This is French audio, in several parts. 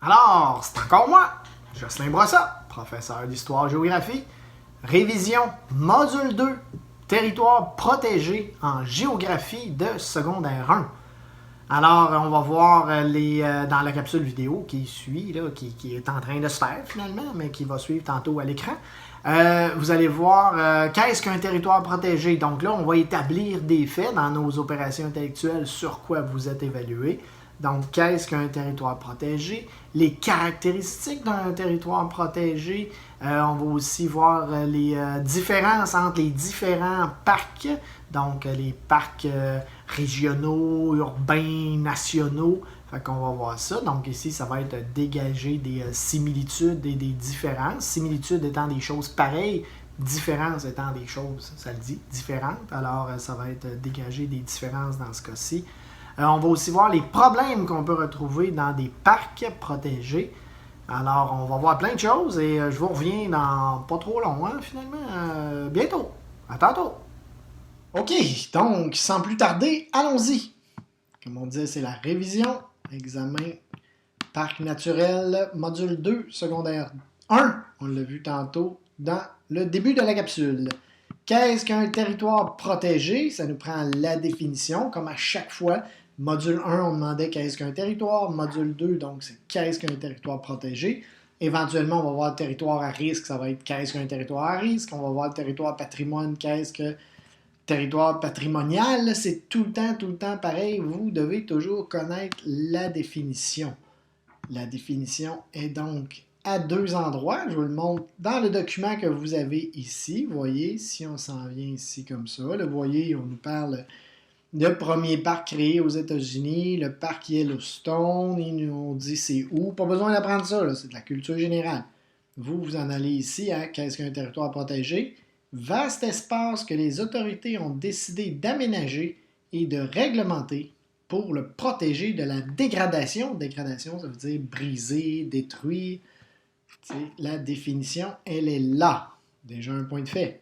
Alors, c'est encore moi, Jocelyn Brossat, professeur d'histoire-géographie, révision module 2, territoire protégé en géographie de secondaire 1. Alors, on va voir dans la capsule vidéo qui suit, là, qui est en train de se faire finalement, mais qui va suivre tantôt à l'écran. Vous allez voir qu'est-ce qu'un territoire protégé. Donc là, on va établir des faits dans nos opérations intellectuelles sur quoi vous êtes évalué. Donc, qu'est-ce qu'un territoire protégé? Les caractéristiques d'un territoire protégé. On va aussi voir les différences entre les différents parcs. Donc, les parcs régionaux, urbains, nationaux. Fait qu'on va voir ça. Donc, ici, ça va être dégager des similitudes et des différences. Similitudes étant des choses pareilles, différences étant des choses, ça le dit, différentes. Alors, ça va être dégager des différences dans ce cas-ci. On va aussi voir les problèmes qu'on peut retrouver dans des parcs protégés. Alors, on va voir plein de choses et je vous reviens dans pas trop long, hein, finalement. Bientôt. À tantôt. OK, donc, sans plus tarder, allons-y. Comme on disait, c'est la révision, examen, parc naturel, module 2, secondaire 1. On l'a vu tantôt dans le début de la capsule. Qu'est-ce qu'un territoire protégé? Ça nous prend la définition, comme à chaque fois. Module 1, on demandait qu'est-ce qu'un territoire. Module 2, donc c'est qu'est-ce qu'un territoire protégé. Éventuellement, on va voir le territoire à risque, ça va être qu'est-ce qu'un territoire à risque. On va voir le territoire patrimoine, qu'est-ce que territoire patrimonial. C'est tout le temps pareil. Vous devez toujours connaître la définition. La définition est donc à deux endroits. Je vous le montre dans le document que vous avez ici. Vous voyez, si on s'en vient ici comme ça, là, vous voyez, on nous parle du premier parc créé aux États-Unis, le parc Yellowstone. Ils nous dit c'est où. Pas besoin d'apprendre ça, là, c'est de la culture générale. Vous en allez ici à qu'est-ce qu'un territoire protégé? Vaste espace que les autorités ont décidé d'aménager et de réglementer pour le protéger de la dégradation. Dégradation, ça veut dire briser, détruire. T'sais, la définition, elle est là. Déjà un point de fait.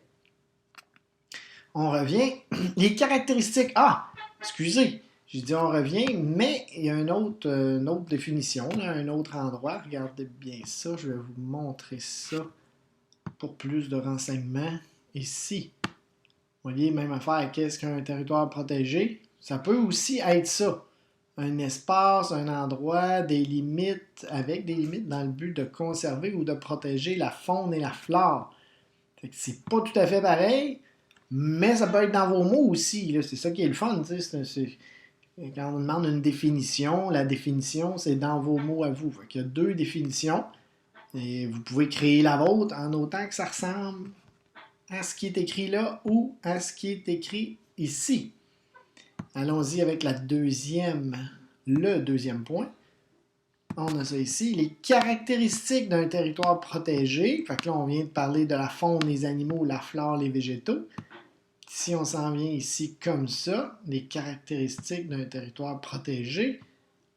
On revient. Les caractéristiques. Ah, excusez, j'ai dit on revient, mais il y a une autre définition, là, un autre endroit. Regardez bien ça. Je vais vous montrer ça pour plus de renseignements. Ici, vous voyez, même affaire, qu'est-ce qu'un territoire protégé? Ça peut aussi être ça. Un espace, un endroit, des limites, avec des limites dans le but de conserver ou de protéger la faune et la flore. Fait que c'est pas tout à fait pareil, mais ça peut être dans vos mots aussi. Là. C'est ça qui est le fun. Quand on demande une définition, la définition, c'est dans vos mots à vous. Fait qu'il y a deux définitions. Et vous pouvez créer la vôtre en autant que ça ressemble à ce qui est écrit là ou à ce qui est écrit ici. Allons-y avec le deuxième point. On a ça ici, les caractéristiques d'un territoire protégé. Fait que là, on vient de parler de la faune, les animaux, la flore, les végétaux. Si on s'en vient ici comme ça, les caractéristiques d'un territoire protégé,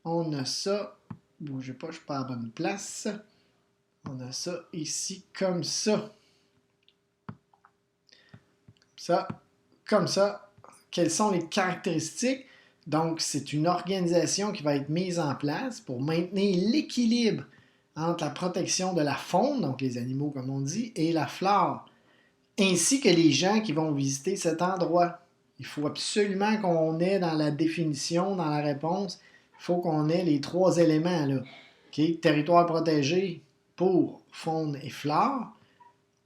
on a ça, bougez pas, je suis pas à la bonne place. On a ça ici comme ça. Ça, comme ça. Quelles sont les caractéristiques? Donc, c'est une organisation qui va être mise en place pour maintenir l'équilibre entre la protection de la faune, donc les animaux comme on dit, et la flore, ainsi que les gens qui vont visiter cet endroit. Il faut absolument qu'on ait dans la définition, dans la réponse, il faut qu'on ait les trois éléments. Là. Okay? Territoire protégé pour faune et flore,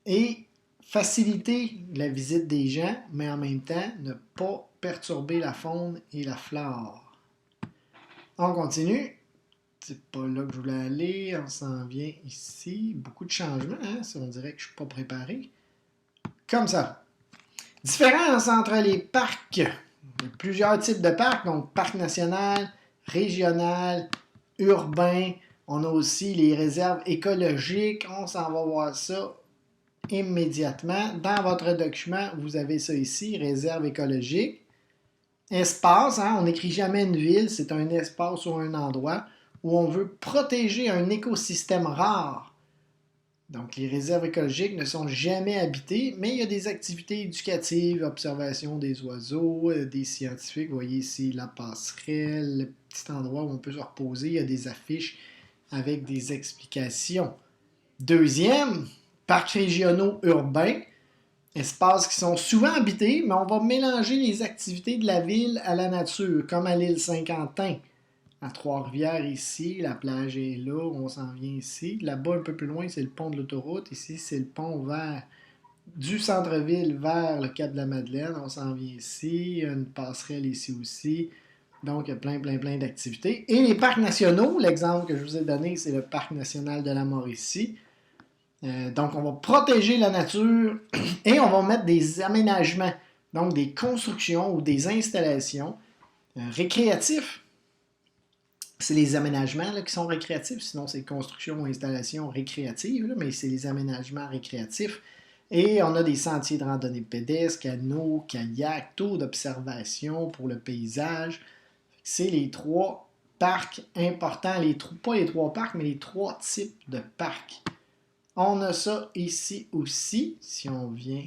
et faciliter la visite des gens, mais en même temps, ne pas perturber la faune et la flore. On continue. C'est pas là que je voulais aller. On s'en vient ici. Beaucoup de changements, hein? On dirait que je ne suis pas préparé. Comme ça. Différence entre les parcs. Il y a plusieurs types de parcs, donc parc national, régional, urbain. On a aussi les réserves écologiques. On s'en va voir ça immédiatement. Dans votre document, vous avez ça ici, réserve écologique. Espace, hein, on n'écrit jamais une ville, c'est un espace ou un endroit où on veut protéger un écosystème rare. Donc, les réserves écologiques ne sont jamais habitées, mais il y a des activités éducatives, observation des oiseaux, des scientifiques. Vous voyez ici la passerelle, le petit endroit où on peut se reposer. Il y a des affiches avec des explications. Deuxième, parcs régionaux urbains, espaces qui sont souvent habités, mais on va mélanger les activités de la ville à la nature, comme à l'île Saint-Quentin. À Trois-Rivières, ici, la plage est là, on s'en vient ici. Là-bas, un peu plus loin, c'est le pont de l'autoroute. Ici, c'est le pont du centre-ville vers le Cap de la Madeleine. On s'en vient ici. Il y a une passerelle ici aussi. Donc, il y a plein d'activités. Et les parcs nationaux, l'exemple que je vous ai donné, c'est le parc national de la Mauricie. Donc, on va protéger la nature et on va mettre des aménagements, donc des constructions ou des installations récréatifs. C'est les aménagements là, qui sont récréatifs, sinon c'est constructions ou installations récréatives, là, mais c'est les aménagements récréatifs. Et on a des sentiers de randonnée pédestre, canots, kayaks, tours d'observation pour le paysage. C'est les trois parcs importants, pas les trois parcs, mais les trois types de parcs. On a ça ici aussi, si on vient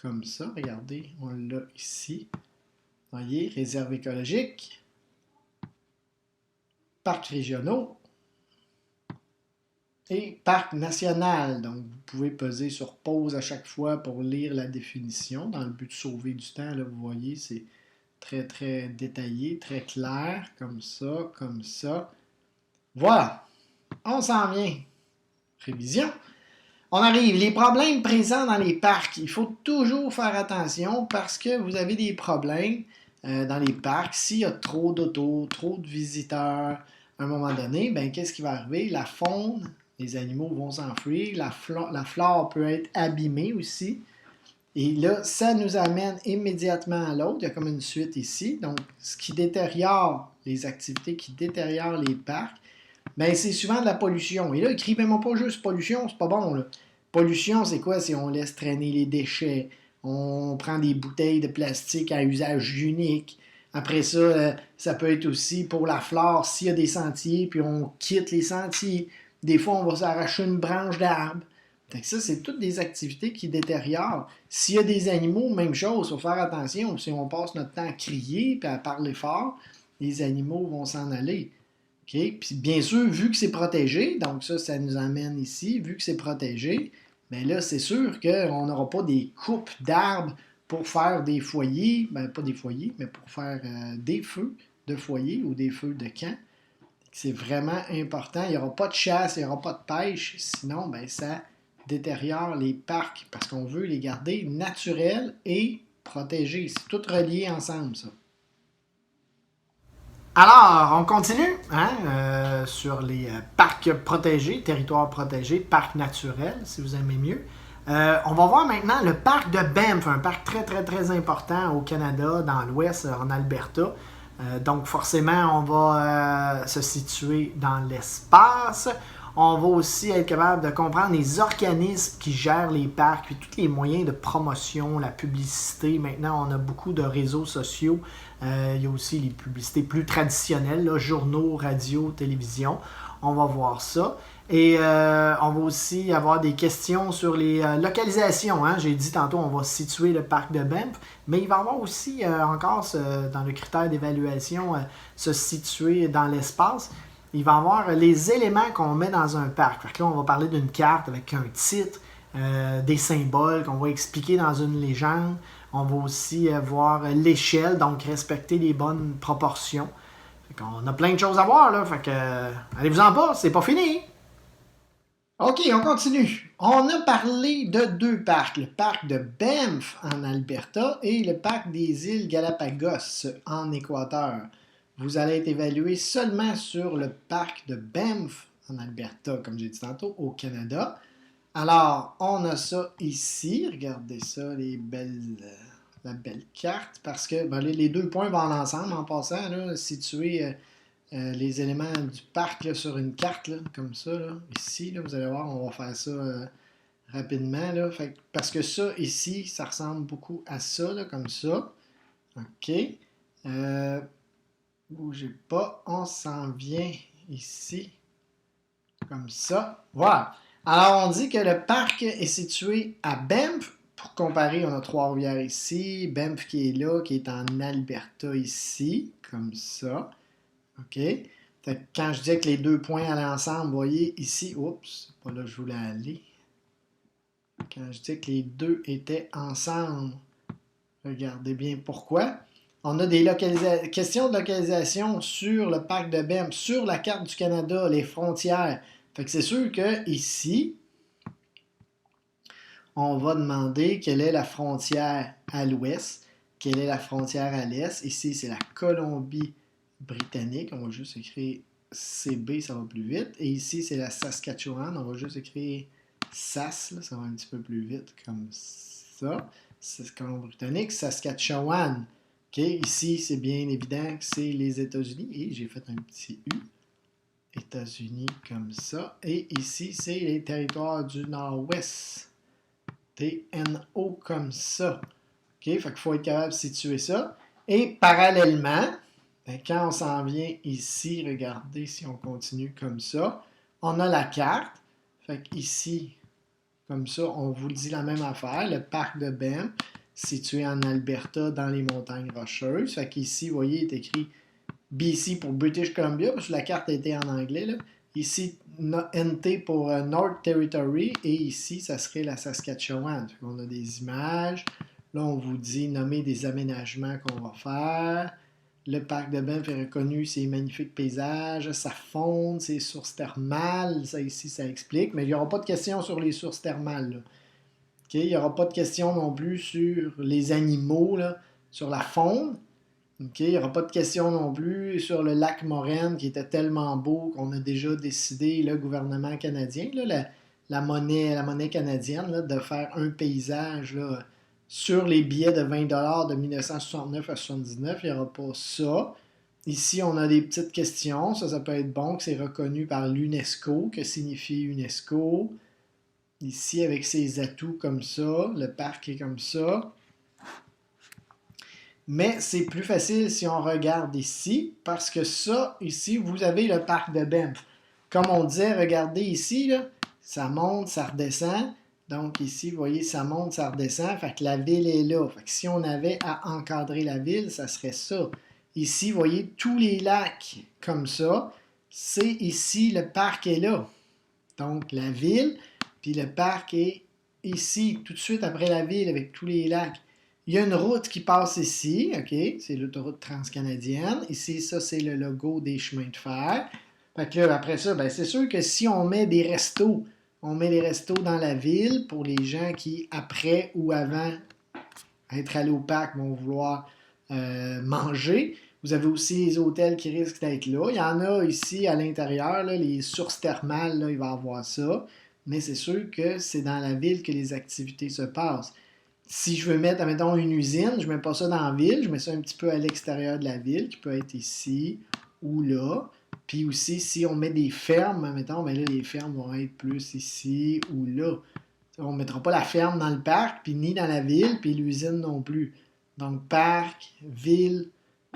comme ça, regardez, on l'a ici. Vous voyez, réserve écologique, parcs régionaux et parc national. Donc, vous pouvez peser sur pause à chaque fois pour lire la définition dans le but de sauver du temps. Là, vous voyez, c'est très détaillé, très clair, comme ça, comme ça. Voilà, on s'en vient. Révision. On arrive, les problèmes présents dans les parcs. Il faut toujours faire attention parce que vous avez des problèmes dans les parcs. S'il y a trop d'autos, trop de visiteurs, à un moment donné, ben, qu'est-ce qui va arriver? La faune, les animaux vont s'enfuir, la flore peut être abîmée aussi. Et là, ça nous amène immédiatement à l'autre. Il y a comme une suite ici. Donc, ce qui détériore les activités qui détériorent les parcs, ben, c'est souvent de la pollution. Et là, écrivez-moi pas juste pollution, c'est pas bon, là. Pollution, c'est quoi? C'est on laisse traîner les déchets, on prend des bouteilles de plastique à usage unique. Après ça, ça peut être aussi pour la flore, s'il y a des sentiers, puis on quitte les sentiers. Des fois, on va s'arracher une branche d'arbre. Fait que ça, c'est toutes des activités qui détériorent. S'il y a des animaux, même chose, il faut faire attention. Si on passe notre temps à crier et à parler fort, les animaux vont s'en aller. Okay? Puis bien sûr, vu que c'est protégé, donc ça nous amène ici, vu que c'est protégé, bien là, c'est sûr qu'on n'aura pas des coupes d'arbres pour faire des foyers, ben pas des foyers, mais pour faire des feux de foyer ou des feux de camp. C'est vraiment important. Il n'y aura pas de chasse, il n'y aura pas de pêche, sinon, ben ça détériore les parcs parce qu'on veut les garder naturels et protégés. C'est tout relié ensemble, ça. Alors, on continue sur les parcs protégés, territoires protégés, parcs naturels, si vous aimez mieux. On va voir maintenant le parc de Banff, un parc très important au Canada, dans l'ouest, en Alberta. Donc, forcément, on va se situer dans l'espace. On va aussi être capable de comprendre les organismes qui gèrent les parcs, puis tous les moyens de promotion, la publicité. Maintenant, on a beaucoup de réseaux sociaux. Il y a aussi les publicités plus traditionnelles, là, journaux, radio, télévision. On va voir ça. Et on va aussi avoir des questions sur les localisations. J'ai dit tantôt, on va situer le parc de Banff, mais il va y avoir aussi encore dans le critère d'évaluation se situer dans l'espace. Il va y avoir les éléments qu'on met dans un parc. Fait que là, on va parler d'une carte avec un titre, des symboles qu'on va expliquer dans une légende. On va aussi voir l'échelle, donc respecter les bonnes proportions. Fait qu'on a plein de choses à voir, là. Fait que allez-vous-en pas, c'est pas fini. OK, on continue. On a parlé de deux parcs, le parc de Banff en Alberta et le parc des îles Galapagos en Équateur. Vous allez être évalué seulement sur le parc de Banff en Alberta, comme j'ai dit tantôt, au Canada. Alors, on a ça ici. Regardez ça, la belle carte, parce que ben, les 2 points vont ensemble en passant, là, situer les éléments du parc là, sur une carte, là, comme ça. Là. Ici, là, vous allez voir, on va faire ça rapidement. Là. Parce que ça, ici, ça ressemble beaucoup à ça, là, comme ça. OK. Bougez pas, on s'en vient ici, comme ça. Voilà. Alors, on dit que le parc est situé à Banff. Pour comparer, on a Trois-Rivières ici, Banff qui est là, qui est en Alberta ici, comme ça. OK? Fait que quand je disais que les 2 points allaient ensemble, vous voyez ici, oups, c'est pas là que je voulais aller. Quand je disais que les 2 étaient ensemble, regardez bien pourquoi. On a des questions de localisation sur le parc de Banff, sur la carte du Canada, les frontières. Fait que c'est sûr que ici, on va demander quelle est la frontière à l'ouest, quelle est la frontière à l'est. Ici, c'est la Colombie-Britannique. On va juste écrire CB, ça va plus vite. Et ici, c'est la Saskatchewan. On va juste écrire SAS, là, ça va un petit peu plus vite comme ça. C'est Colombie-Britannique, Saskatchewan. OK, ici, c'est bien évident que c'est les États-Unis. Et j'ai fait un petit U. États-Unis comme ça. Et ici, c'est les territoires du Nord-Ouest. TNO comme ça. OK, fait qu'il faut être capable de situer ça. Et parallèlement, quand on s'en vient ici, regardez si on continue comme ça, on a la carte. Fait qu'ici, comme ça, on vous dit la même affaire. Le parc de Banff, situé en Alberta, dans les montagnes rocheuses. Fait qu'ici, vous voyez, il est écrit BC pour British Columbia, parce que la carte était en anglais, là. Ici, NT pour North Territory, et ici, ça serait la Saskatchewan. On a des images. Là, on vous dit nommer des aménagements qu'on va faire. Le parc de Banff est reconnu, ses magnifiques paysages, sa faune, ses sources thermales. Ça, ici, ça explique. Mais il n'y aura pas de questions sur les sources thermales, là. Okay? Il n'y aura pas de questions non plus sur les animaux, là, sur la faune. Okay? Il n'y aura pas de questions non plus sur le lac Moraine qui était tellement beau qu'on a déjà décidé, le gouvernement canadien, là, la monnaie canadienne, là, de faire un paysage là, sur les billets de 20$ de 1969 à 79. Il n'y aura pas ça. Ici, on a des petites questions. Ça peut être bon que c'est reconnu par l'UNESCO. Que signifie UNESCO? Ici, avec ses atouts comme ça, le parc est comme ça. Mais c'est plus facile si on regarde ici, parce que ça, ici, vous avez le parc de Banff. Comme on disait, regardez ici, là, ça monte, ça redescend. Donc ici, vous voyez, ça monte, ça redescend. Fait que la ville est là. Fait que si on avait à encadrer la ville, ça serait ça. Ici, vous voyez, tous les lacs comme ça, c'est ici, le parc est là. Donc la ville, puis le parc est ici, tout de suite après la ville, avec tous les lacs. Il y a une route qui passe ici, OK? C'est l'autoroute transcanadienne. Ici, ça, c'est le logo des chemins de fer. Fait que là, après ça, ben, c'est sûr que si on met des restos, on met des restos dans la ville pour les gens qui, après ou avant être allés au parc, vont vouloir manger. Vous avez aussi les hôtels qui risquent d'être là. Il y en a ici à l'intérieur, là, les sources thermales, là, il va y avoir ça. Mais c'est sûr que c'est dans la ville que les activités se passent. Si je veux mettre, admettons, une usine, je ne mets pas ça dans la ville, je mets ça un petit peu à l'extérieur de la ville, qui peut être ici ou là. Puis aussi, si on met des fermes, admettons, ben là, les fermes vont être plus ici ou là. On ne mettra pas la ferme dans le parc, puis ni dans la ville, puis l'usine non plus. Donc, parc, ville,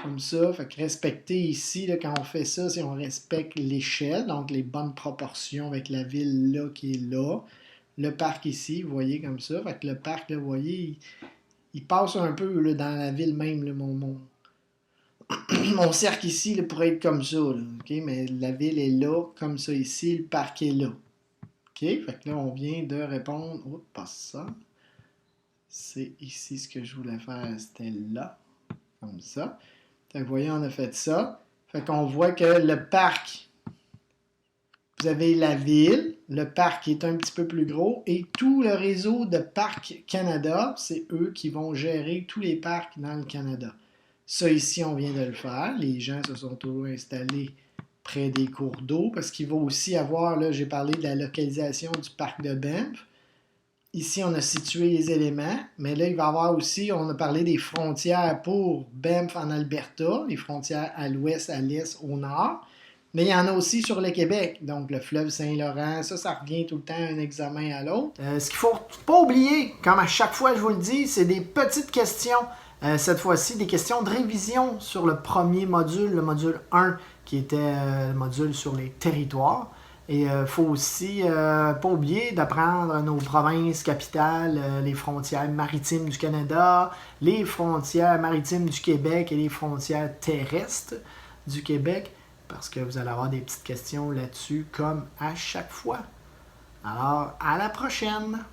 comme ça. Fait que respecter ici, là, quand on fait ça, si on respecte l'échelle, donc les bonnes proportions avec la ville là qui est là. Le parc ici, vous voyez comme ça. Fait que le parc, là, vous voyez, il passe un peu là, dans la ville même. Là, mon cercle ici là, pourrait être comme ça. Là, okay? Mais la ville est là, comme ça ici. Le parc est là. OK? Fait que là, on vient de répondre. Oups, pas ça. C'est ici ce que je voulais faire. C'était là. Comme ça. Fait que vous voyez, on a fait ça. Fait qu'on voit que le parc... Vous avez la ville, le parc qui est un petit peu plus gros, et tout le réseau de Parcs Canada, c'est eux qui vont gérer tous les parcs dans le Canada. Ça ici, on vient de le faire. Les gens se sont toujours installés près des cours d'eau, parce qu'il va aussi avoir, là, j'ai parlé de la localisation du parc de Banff. Ici, on a situé les éléments, mais là, il va y avoir aussi, on a parlé des frontières pour Banff en Alberta, les frontières à l'ouest, à l'est, au nord. Mais il y en a aussi sur le Québec, donc le fleuve Saint-Laurent, ça revient tout le temps d'un examen à l'autre. Ce qu'il ne faut pas oublier, comme à chaque fois je vous le dis, c'est des petites questions, cette fois-ci des questions de révision sur le premier module, le module 1, qui était le module sur les territoires. Et il faut aussi pas oublier d'apprendre nos provinces capitales, les frontières maritimes du Canada, les frontières maritimes du Québec et les frontières terrestres du Québec. parce que vous allez avoir des petites questions là-dessus comme à chaque fois. Alors, à la prochaine!